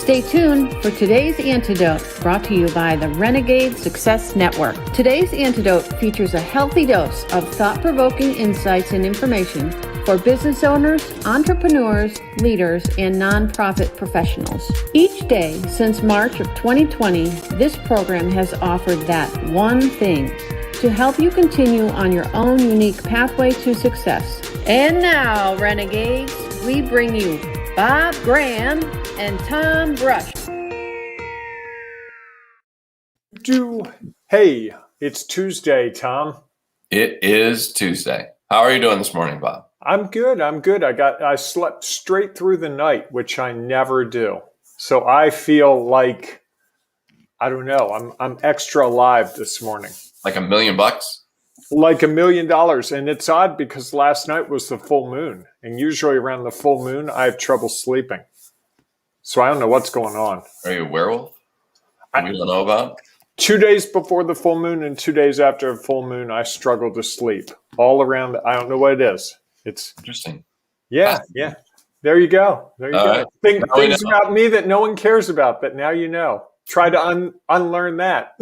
Stay tuned for today's Antidote, brought to you by the Renegade Success Network. Today's Antidote features a healthy dose of thought-provoking insights and information for business owners, entrepreneurs, leaders, and nonprofit professionals. Each day since March of 2020, this program has offered that one thing to help you continue on your own unique pathway to success. And now, Renegades, we bring you Bob Graham and Tom Brush. Hey, it's Tuesday, Tom. It is Tuesday. How are you doing this morning, Bob? I'm good. I slept straight through the night, which I never do. So I feel like, I don't know, I'm extra alive this morning. Like $1 million? Like $1 million. And it's odd because last night was the full moon. And usually around the full moon, I have trouble sleeping. So I don't know what's going on. Are you a werewolf? We don't know about? 2 days before the full moon and 2 days after the full moon, I struggle to sleep. All around, I don't know what it is. It's interesting. Yeah. There you go. Right. Things about me that no one cares about, but now you know. Try to unlearn that.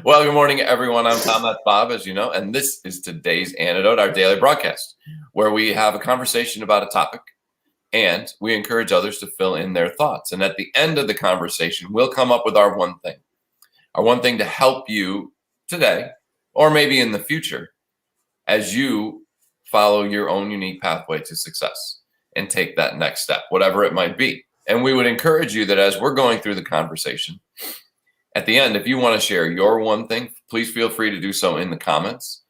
Well, good morning, everyone. I'm Tom, that's Bob, as you know, and this is today's Antidote, our daily broadcast, where we have a conversation about a topic, and we encourage others to fill in their thoughts. And at the end of the conversation, we'll come up with our one thing to help you today, or maybe in the future, as you follow your own unique pathway to success and take that next step, whatever it might be. And we would encourage you that as we're going through the conversation, at the end, if you want to share your one thing, please feel free to do so in the comments,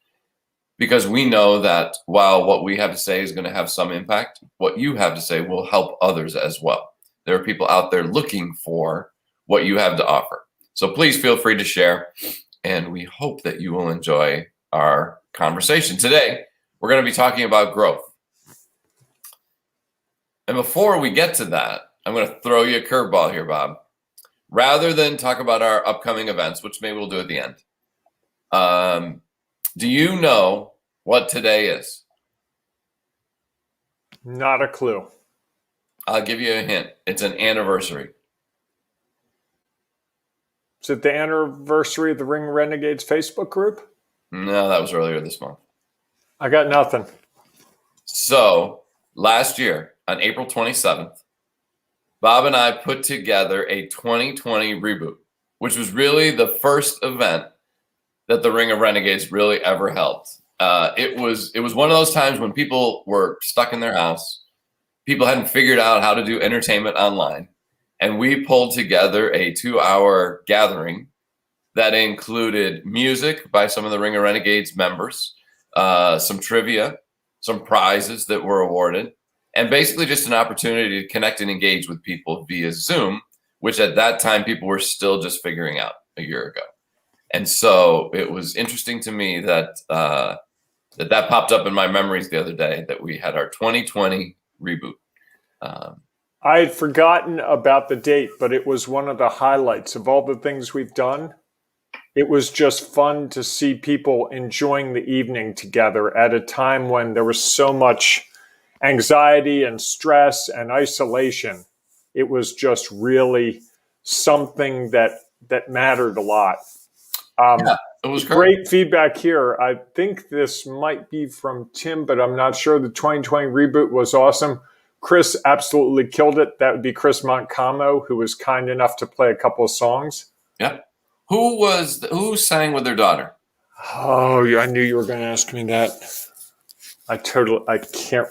because we know that while what we have to say is going to have some impact, what you have to say will help others as well. There are people out there looking for what you have to offer. So please feel free to share, and we hope that you will enjoy our conversation. Today, we're going to be talking about growth. And before we get to that, I'm going to throw you a curveball here, Bob. Rather than talk about our upcoming events, which maybe we'll do at the end, do you know what today is? Not a clue. I'll give you a hint. It's an anniversary. Is it the anniversary of the Ring Renegades Facebook group? No, that was earlier this month. I got nothing. So last year on April 27th, Bob and I put together a 2020 reboot, which was really the first event that the Ring of Renegades really ever held. It was one of those times when people were stuck in their house. People hadn't figured out how to do entertainment online. And we pulled together a 2-hour gathering that included music by some of the Ring of Renegades members, some trivia, some prizes that were awarded, and basically just an opportunity to connect and engage with people via Zoom, which at that time people were still just figuring out a year ago. And so it was interesting to me that that popped up in my memories the other day, that we had our 2020 reboot. I had forgotten about the date, but it was one of the highlights of all the things we've done. It was just fun to see people enjoying the evening together at a time when there was so much anxiety and stress and isolation. It was just really something that mattered a lot. It was great feedback here. I think this might be from Tim, but I'm not sure. The 2020 reboot was awesome. Chris absolutely killed it. That would be Chris Montcalmo, who was kind enough to play a couple of songs. Yeah. Who sang with their daughter? Oh, yeah, I knew you were going to ask me that. I can't.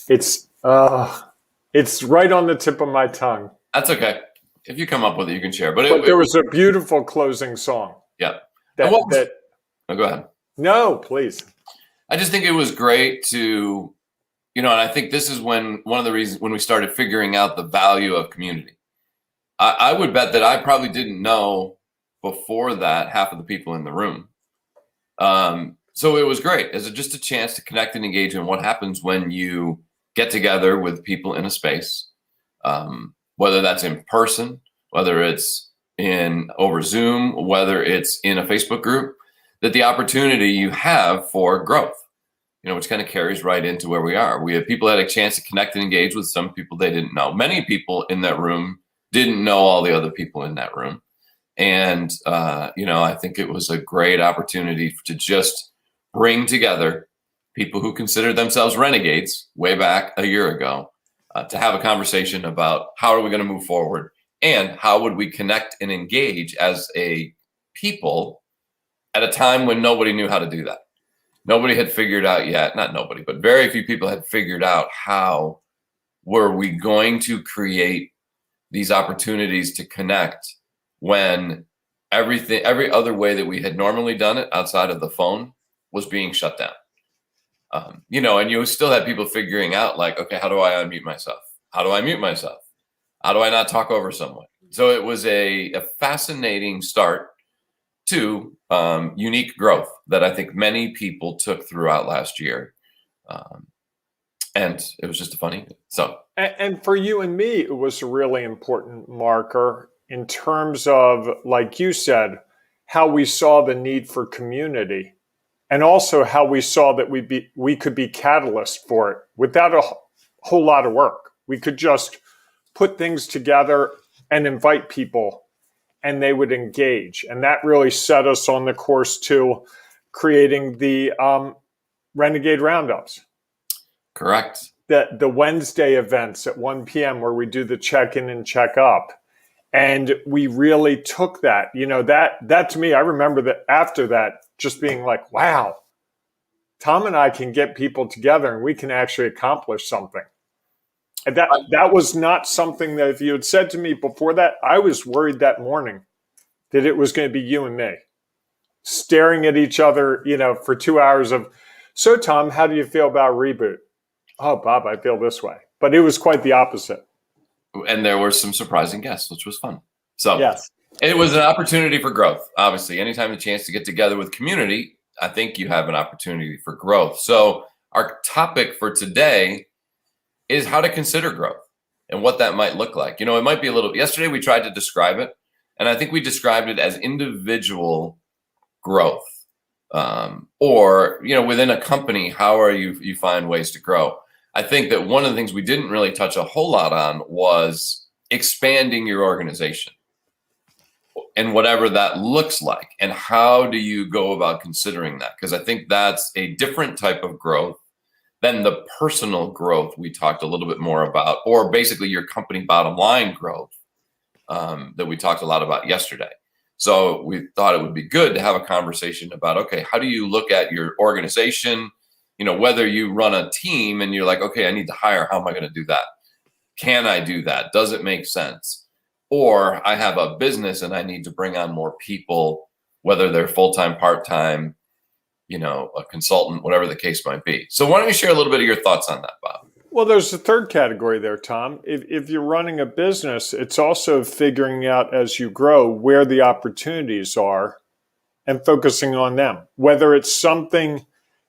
It's right on the tip of my tongue. That's okay. If you come up with it, you can share. But there was a beautiful closing song. Yeah. Oh, go ahead. No, please. I just think it was great to, and I think this is one of the reasons when we started figuring out the value of community. I would bet that I probably didn't know before that half of the people in the room. So it was great as just a chance to connect and engage in what happens when you get together with people in a space, whether that's in person, whether it's over Zoom, whether it's in a Facebook group, that the opportunity you have for growth. which kind of carries right into where we are. We have people that had a chance to connect and engage with some people they didn't know. Many people in that room didn't know all the other people in that room. And, I think it was a great opportunity to just bring together people who considered themselves renegades way back a year ago to have a conversation about how are we going to move forward and how would we connect and engage as a people at a time when nobody knew how to do that. Nobody had figured out yet, not nobody, but very few people had figured out how were we going to create these opportunities to connect when every other way that we had normally done it outside of the phone was being shut down. And you still had people figuring out like, okay, how do I unmute myself? How do I mute myself? How do I not talk over someone? So it was a fascinating start to unique growth that I think many people took throughout last year. And it was just a fun evening. So, and for you and me, it was a really important marker in terms of, like you said, how we saw the need for community and also how we saw that we could be catalysts for it without a whole lot of work. We could just put things together and invite people and they would engage. And that really set us on the course to creating the Renegade Roundups. Correct. The Wednesday events at 1 p.m. where we do the check-in and check-up. And we really took that. That to me, I remember that after that, just being like, wow, Tom and I can get people together and we can actually accomplish something. And that was not something that if you had said to me before that, I was worried that morning that it was going to be you and me staring at each other, for 2 hours of, so Tom, how do you feel about Reboot? Oh, Bob, I feel this way. But it was quite the opposite. And there were some surprising guests, which was fun. So yes, it was an opportunity for growth. Obviously, anytime a chance to get together with community, I think you have an opportunity for growth. So our topic for today is how to consider growth and what that might look like. It might be yesterday we tried to describe it, and I think we described it as individual growth. Or within a company, how are you find ways to grow? I think that one of the things we didn't really touch a whole lot on was expanding your organization and whatever that looks like. And how do you go about considering that? Because I think that's a different type of growth than the personal growth we talked a little bit more about, or basically your company bottom line growth that we talked a lot about yesterday. So we thought it would be good to have a conversation about, okay, how do you look at your organization? Whether you run a team and you're like, okay, I need to hire, how am I going to do that? Can I do that? Does it make sense? Or I have a business and I need to bring on more people, whether they're full-time, part-time, a consultant, whatever the case might be. So why don't you share a little bit of your thoughts on that, Bob? Well, there's a third category there, Tom. If you're running a business, it's also figuring out as you grow where the opportunities are and focusing on them. Whether it's something,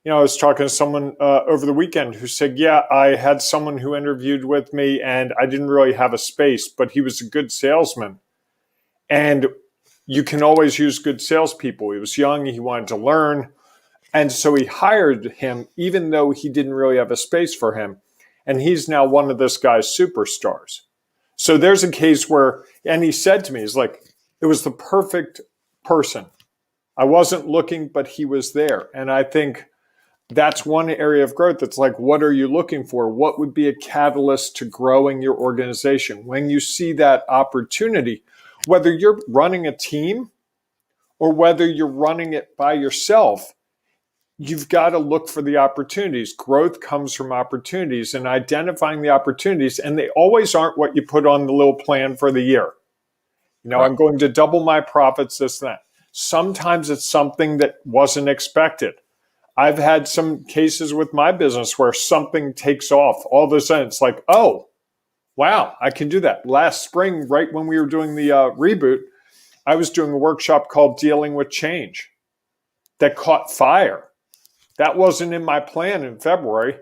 I was talking to someone over the weekend who said, yeah, I had someone who interviewed with me and I didn't really have a space, but he was a good salesman. And you can always use good salespeople. He was young, he wanted to learn. And so he hired him, even though he didn't really have a space for him. And he's now one of this guy's superstars. So there's a case where, and he said to me, he's like, it was the perfect person. I wasn't looking, but he was there. And I think that's one area of growth. That's like, what are you looking for? What would be a catalyst to growing your organization? When you see that opportunity, whether you're running a team or whether you're running it by yourself, you've got to look for the opportunities. Growth comes from opportunities and identifying the opportunities. And they always aren't what you put on the little plan for the year. Right. I'm going to double my profits, this, that. Sometimes it's something that wasn't expected. I've had some cases with my business where something takes off. All of a sudden, it's like, oh, wow, I can do that. Last spring, right when we were doing the reboot, I was doing a workshop called Dealing with Change that caught fire. That wasn't in my plan in February.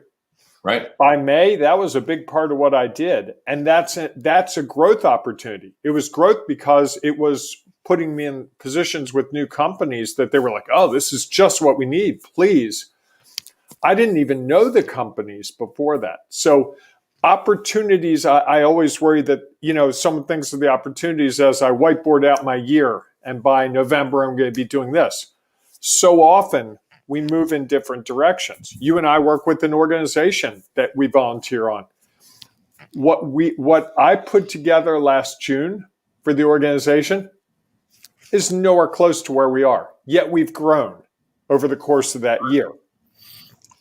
Right. By May, that was a big part of what I did. And that's a growth opportunity. It was growth because it was putting me in positions with new companies that they were like, oh, this is just what we need, please. I didn't even know the companies before that. So opportunities, I always worry that, someone thinks of the opportunities as I whiteboard out my year and by November, I'm going to be doing this. So often we move in different directions. You and I work with an organization that we volunteer on. What I put together last June for the organization is nowhere close to where we are. Yet we've grown over the course of that year.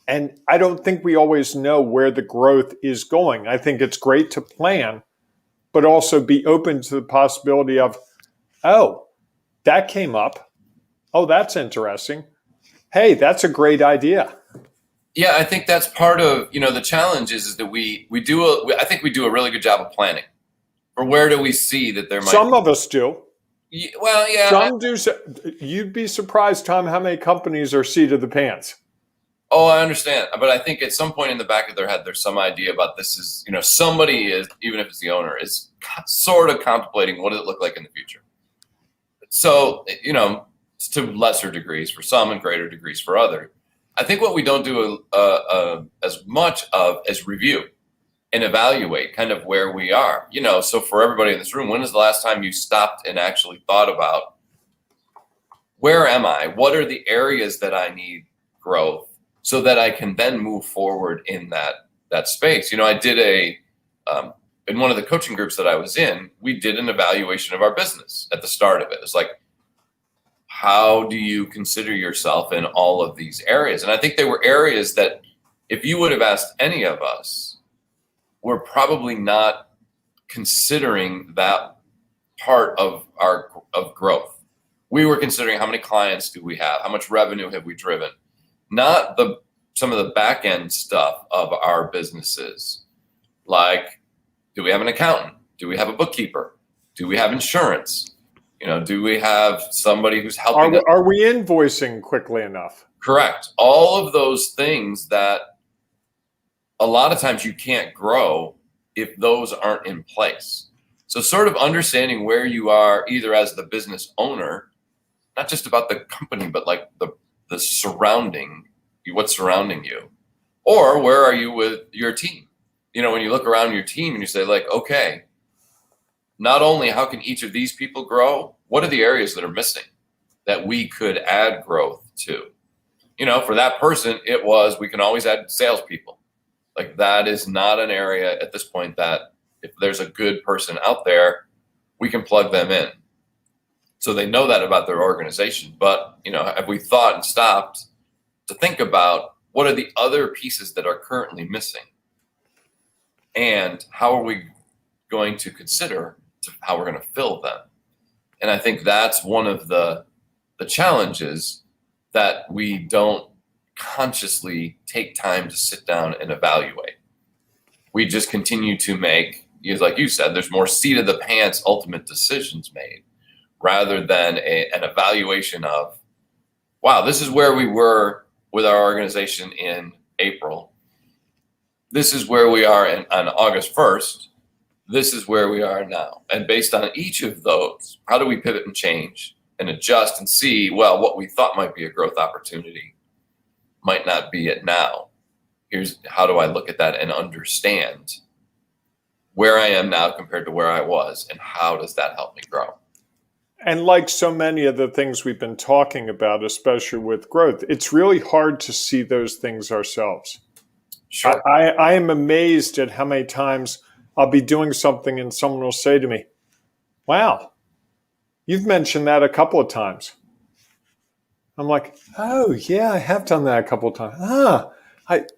And I don't think we always know where the growth is going. I think it's great to plan, but also be open to the possibility of, oh, that came up. Oh, that's interesting. Hey, that's a great idea. Yeah, I think that's part of, the challenge is that I think we do a really good job of planning. Or where do we see that there might Some of us do. Well, yeah. Some do. You'd be surprised, Tom, how many companies are seat of the pants. Oh, I understand. But I think at some point in the back of their head, there's some idea about this is, somebody is, even if it's the owner, is sort of contemplating what does it look like in the future. So, to lesser degrees for some and greater degrees for others. I think what we don't do as much of is review and evaluate kind of where we are. So for everybody in this room, when is the last time you stopped and actually thought about where am I? What are the areas that I need growth so that I can then move forward in that space? I did in one of the coaching groups that I was in, we did an evaluation of our business at the start of it. It's like, how do you consider yourself in all of these areas? And I think there were areas that if you would have asked any of us, we're probably not considering that part of growth. We were considering how many clients do we have? How much revenue have we driven? Not some of the back end stuff of our businesses. Like, do we have an accountant? Do we have a bookkeeper? Do we have insurance? Do we have somebody who's helping us? Are we invoicing quickly enough? Correct. All of those things that a lot of times you can't grow if those aren't in place. So sort of understanding where you are either as the business owner, not just about the company, but like the surrounding, what's surrounding you, or where are you with your team? When you look around your team and you say like, okay, not only how can each of these people grow, what are the areas that are missing that we could add growth to? For that person, it was, we can always add salespeople. Like that is not an area at this point that if there's a good person out there, we can plug them in. So they know that about their organization. But, have we thought and stopped to think about what are the other pieces that are currently missing? And how are we going to consider how we're going to fill them? And I think that's one of the challenges that we don't consciously take time to sit down and evaluate. We just continue to make, like you said, there's more seat of the pants ultimate decisions made rather than an evaluation of, wow, this is where we were with our organization in April. This is where we are on August 1st. This is where we are now. And based on each of those, how do we pivot and change and adjust and see, well, what we thought might be a growth opportunity might not be it now. Here's how do I look at that and understand where I am now compared to where I was, and how does that help me grow? And like so many of the things we've been talking about, especially with growth, it's really hard to see those things ourselves. Sure. I am amazed at how many times I'll be doing something and someone will say to me, wow, you've mentioned that a couple of times. I'm like, oh yeah, I have done that a couple of times.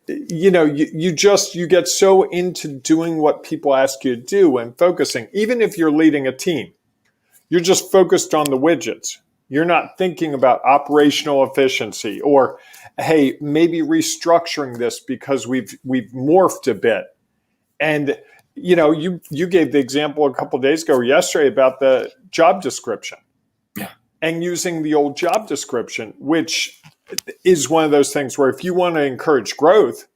You get so into doing what people ask you to do and focusing, even if you're leading a team, you're just focused on the widgets. You're not thinking about operational efficiency or, hey, maybe restructuring this because we've morphed a bit. And you gave the example a couple of days ago or yesterday about the job description. Yeah. And using the old job description, which is one of those things where if you want to encourage growth,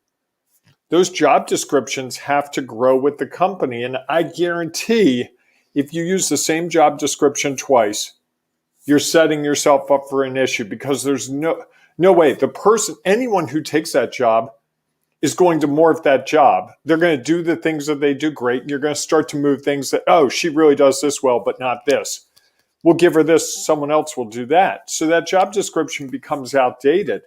those job descriptions have to grow with the company. And I guarantee if you use the same job description twice, you're setting yourself up for an issue because there's no no way. The person, anyone who takes that job is going to morph that job. They're going to do the things that they do great. And you're going to start to move things that, oh, she really does this well, but not this. We'll give her this. Someone else will do that. So that job description becomes outdated.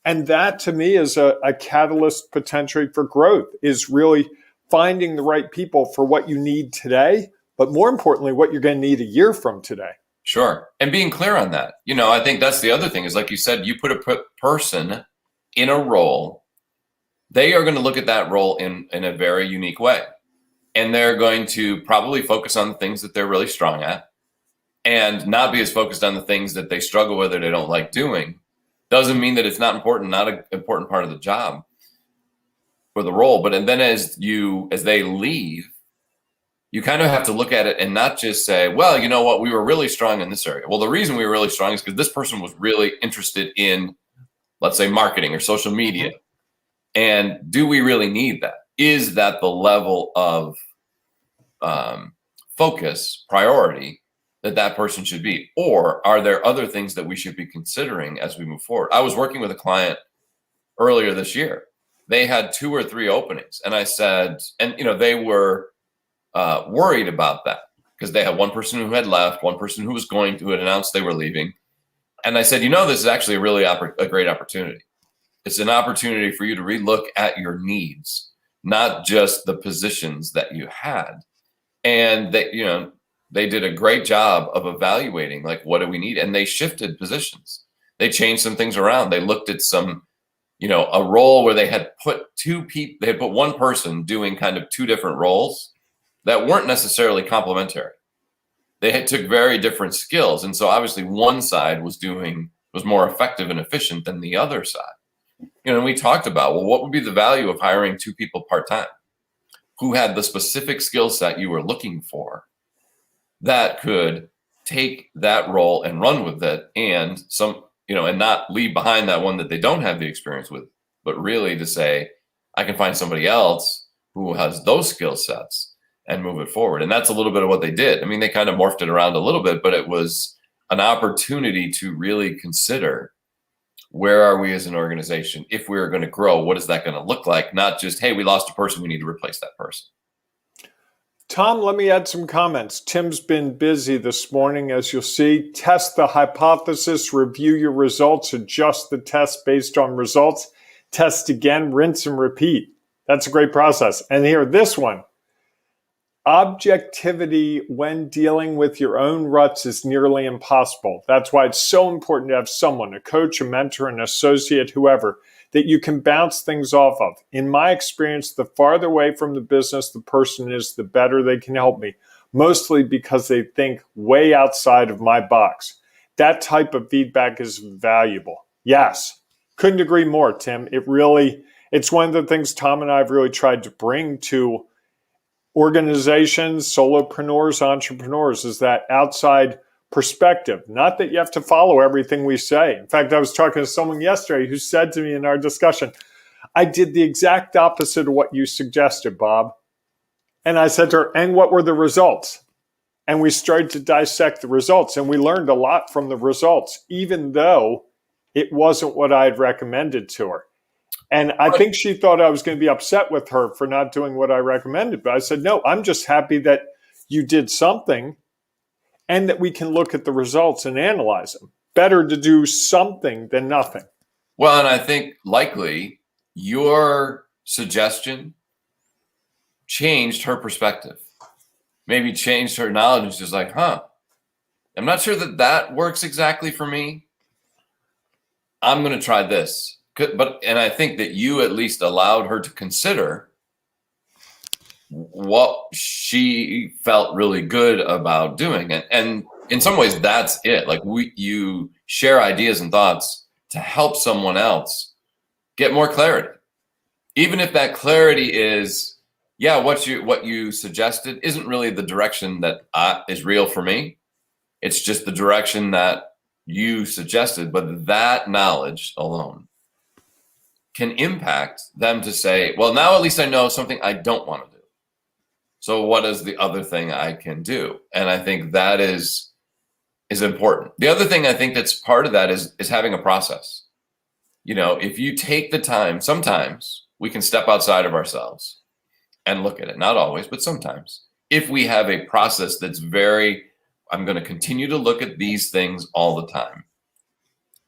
And that to me is a catalyst potentially for growth, is really finding the right people for what you need today, but more importantly, what you're going to need a year from today. Sure. And being clear on that. I think that's the other thing is, like you said, you put a person in a role, they are going to look at that role in a very unique way. And they're going to probably focus on the things that they're really strong at and not be as focused on the things that they struggle with or they don't like doing. Doesn't mean that it's not important, not an important part of the job or the role. But and then as they leave, you kind of have to look at it and not just say, well, you know what, we were really strong in this area. Well, the reason we were really strong is because this person was really interested in, let's say, marketing or social media. And do we really need that? Is that the level of focus, priority that person should be? Or are there other things that we should be considering as we move forward? I was working with a client earlier this year. They had 2 or 3 openings. And I said, and they were worried about that because they had one person who had left, one person who had announced they were leaving. And I said, this is actually a great opportunity. It's an opportunity for you to relook at your needs, not just the positions that you had. And they did a great job of evaluating, like, what do we need? And they shifted positions. They changed some things around. They looked at some, a role where they had put 2 people, they had put one person doing kind of 2 different roles that weren't necessarily complementary. They took very different skills. And so obviously one side was more effective and efficient than the other side. And we talked about, well, what would be the value of hiring 2 people part-time who had the specific skill set you were looking for that could take that role and run with it, and and not leave behind that one that they don't have the experience with, but really to say, I can find somebody else who has those skill sets and move it forward. And that's a little bit of what they did. I mean, they kind of morphed it around a little bit, but it was an opportunity to really consider, where are we as an organization? If we're going to grow, what is that going to look like? Not just, hey, we lost a person, we need to replace that person. Tom, let me add some comments. Tim's been busy this morning, as you'll see. Test the hypothesis, review your results, adjust the test based on results, test again, rinse and repeat. That's a great process. And here, this one. Objectivity when dealing with your own ruts is nearly impossible. That's why it's so important to have someone, a coach, a mentor, an associate, whoever, that you can bounce things off of. In my experience, the farther away from the business the person is, the better they can help me, mostly because they think way outside of my box. That type of feedback is valuable. Yes, couldn't agree more, Tim. It's one of the things Tom and I have really tried to bring to organizations, solopreneurs, entrepreneurs, is that outside perspective. Not that you have to follow everything we say. In fact, I was talking to someone yesterday who said to me in our discussion, I did the exact opposite of what you suggested, Bob. And I said to her, and what were the results? And we started to dissect the results, and we learned a lot from the results, even though it wasn't what I had recommended to her. And I think she thought I was going to be upset with her for not doing what I recommended. But I said, no, I'm just happy that you did something and that we can look at the results and analyze them. Better to do something than nothing. Well, and I think likely your suggestion changed her perspective, maybe changed her knowledge. And she's like, I'm not sure that works exactly for me. I'm going to try this. And I think that you at least allowed her to consider what she felt really good about doing. And in some ways, that's it. Like you share ideas and thoughts to help someone else get more clarity. Even if that clarity is, what you suggested isn't really the direction that is real for me. It's just the direction that you suggested. But that knowledge alone can impact them to say, well, now at least I know something I don't want to do. So what is the other thing I can do? And I think that is important. The other thing I think that's part of that is having a process. if you take the time, sometimes we can step outside of ourselves and look at it. Not always, but sometimes. If we have a process that's I'm going to continue to look at these things all the time,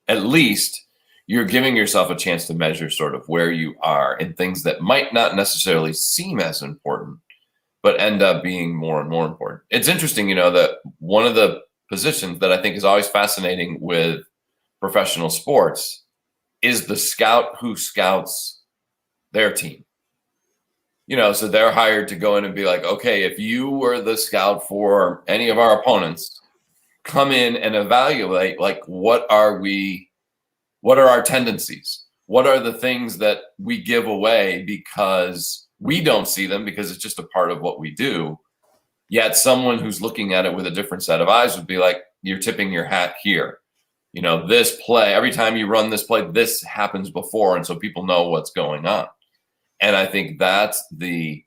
at least you're giving yourself a chance to measure sort of where you are in things that might not necessarily seem as important, but end up being more and more important. It's interesting, that one of the positions that I think is always fascinating with professional sports is the scout who scouts their team. So they're hired to go in and be like, okay, if you were the scout for any of our opponents, come in and evaluate, like, what are our tendencies? What are the things that we give away because we don't see them, because it's just a part of what we do? Yet someone who's looking at it with a different set of eyes would be like, you're tipping your hat here. This play, every time you run this play, this happens before. And so people know what's going on. And I think that's the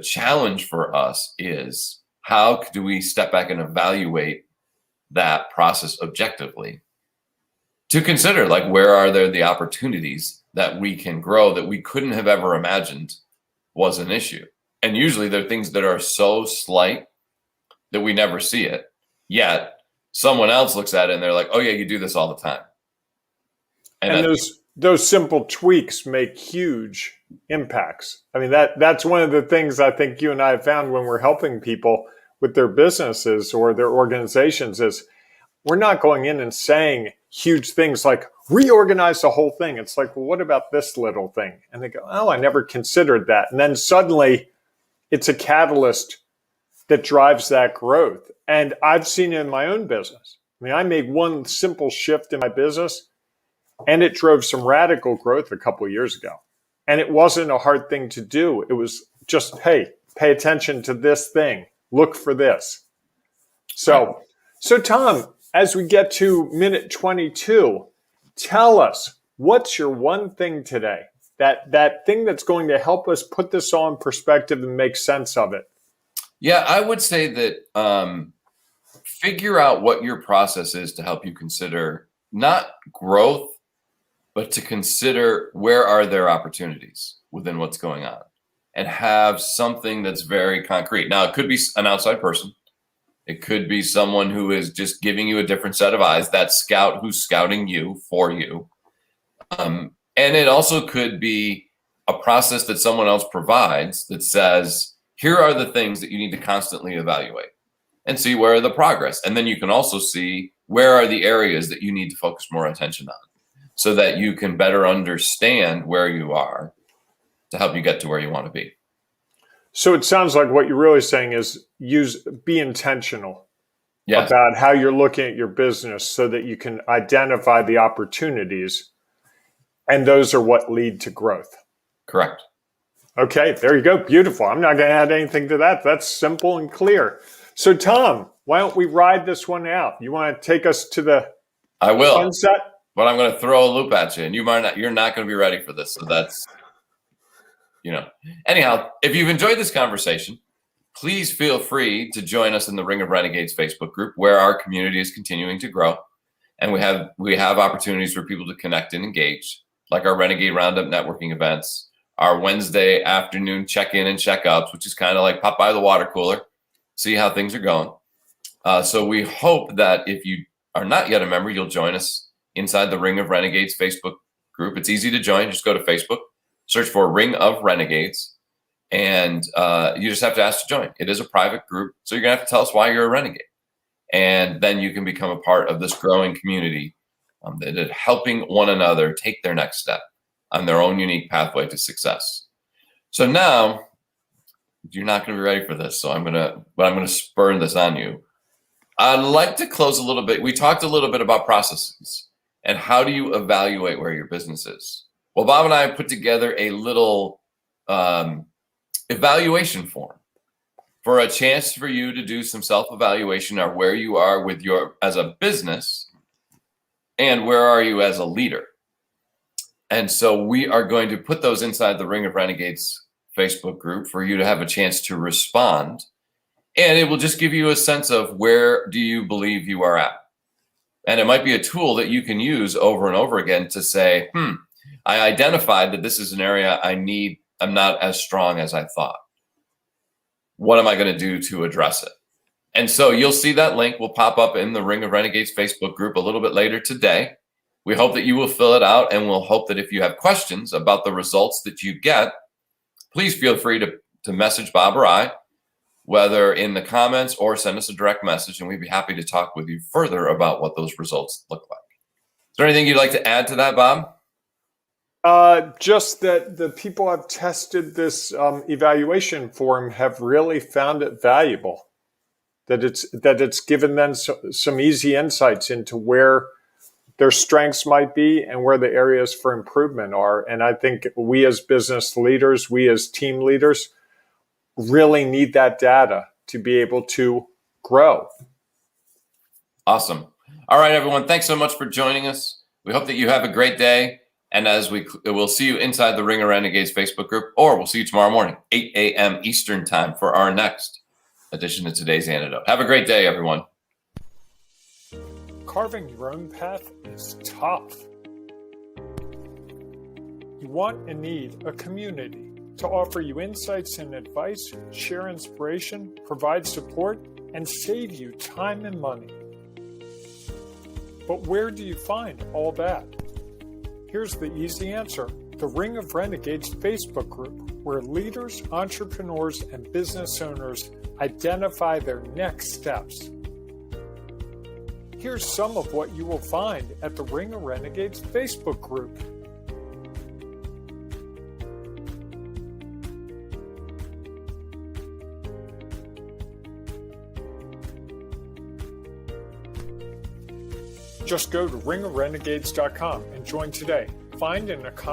challenge for us, is how do we step back and evaluate that process objectively to consider, like, where are there the opportunities that we can grow that we couldn't have ever imagined was an issue. And usually they're things that are so slight that we never see it. Yet someone else looks at it and they're like, oh yeah, you do this all the time. And those simple tweaks make huge impacts. I mean, that's one of the things I think you and I have found when we're helping people with their businesses or their organizations is we're not going in and saying huge things like reorganize the whole thing. It's like, well, what about this little thing? And they go, oh, I never considered that. And then suddenly it's a catalyst that drives that growth. And I've seen it in my own business. I mean, I made one simple shift in my business and it drove some radical growth a couple of years ago. And it wasn't a hard thing to do. It was just, hey, pay attention to this thing. Look for this. So Tom, as we get to minute 22, tell us, what's your one thing today? That thing that's going to help us put this all in perspective and make sense of it. Yeah, I would say that figure out what your process is to help you consider not growth, but to consider where are there opportunities within what's going on, and have something that's very concrete. Now, it could be an outside person. It could be someone who is just giving you a different set of eyes, that scout who's scouting you for you. And it also could be a process that someone else provides that says, here are the things that you need to constantly evaluate and see where are the progress. And then you can also see where are the areas that you need to focus more attention on so that you can better understand where you are to help you get to where you want to be. So it sounds like what you're really saying is be intentional Yes. about how you're looking at your business so that you can identify the opportunities, and those are what lead to growth. Correct. Okay, there you go. Beautiful. I'm not going to add anything to that. That's simple and clear. So Tom, why don't we ride this one out? You want to take us to the I will. sunset? But I'm going to throw a loop at you, and you're not going to be ready for this. So that's, anyhow, if you've enjoyed this conversation, please feel free to join us in the Ring of Renegades Facebook group, where our community is continuing to grow. And we have opportunities for people to connect and engage, like our Renegade Roundup networking events, our Wednesday afternoon check-in and check-ups, which is kind of like pop by the water cooler, see how things are going. So we hope that if you are not yet a member, you'll join us inside the Ring of Renegades Facebook group. It's easy to join. Just go to Facebook, search for Ring of Renegades, and you just have to ask to join. It is a private group, so you're going to have to tell us why you're a renegade. And then you can become a part of this growing community that is helping one another take their next step on their own unique pathway to success. So now, you're not going to be ready for this, so I'm going to spur this on you. I'd like to close a little bit. We talked a little bit about processes and how do you evaluate where your business is. Well, Bob and I put together a little evaluation form for a chance for you to do some self-evaluation of where you are with as a business and where are you as a leader. And so we are going to put those inside the Ring of Renegades Facebook group for you to have a chance to respond. And it will just give you a sense of where do you believe you are at. And it might be a tool that you can use over and over again to say, I identified that this is an area I'm not as strong as I thought. What am I going to do to address it? And so you'll see that link will pop up in the Ring of Renegades Facebook group a little bit later today. We hope that you will fill it out, and we'll hope that if you have questions about the results that you get, please feel free to message Bob or I, whether in the comments or send us a direct message, and we'd be happy to talk with you further about what those results look like. Is there anything you'd like to add to that, Bob? Just that the people I've tested this evaluation form have really found it valuable. That it's given them some easy insights into where their strengths might be and where the areas for improvement are. And I think we as business leaders, we as team leaders, really need that data to be able to grow. Awesome. All right, everyone. Thanks so much for joining us. We hope that you have a great day. And as we'll see you inside the Ring of Renegades Facebook group, or we'll see you tomorrow morning, 8 a.m. Eastern time for our next edition of Today's Antidote. Have a great day, everyone. Carving your own path is tough. You want and need a community to offer you insights and advice, share inspiration, provide support, and save you time and money. But where do you find all that? Here's the easy answer: the Ring of Renegades Facebook group, where leaders, entrepreneurs, and business owners identify their next steps. Here's some of what you will find at the Ring of Renegades Facebook group. Just go to ringofrenegades.com and join today. Find and accomplish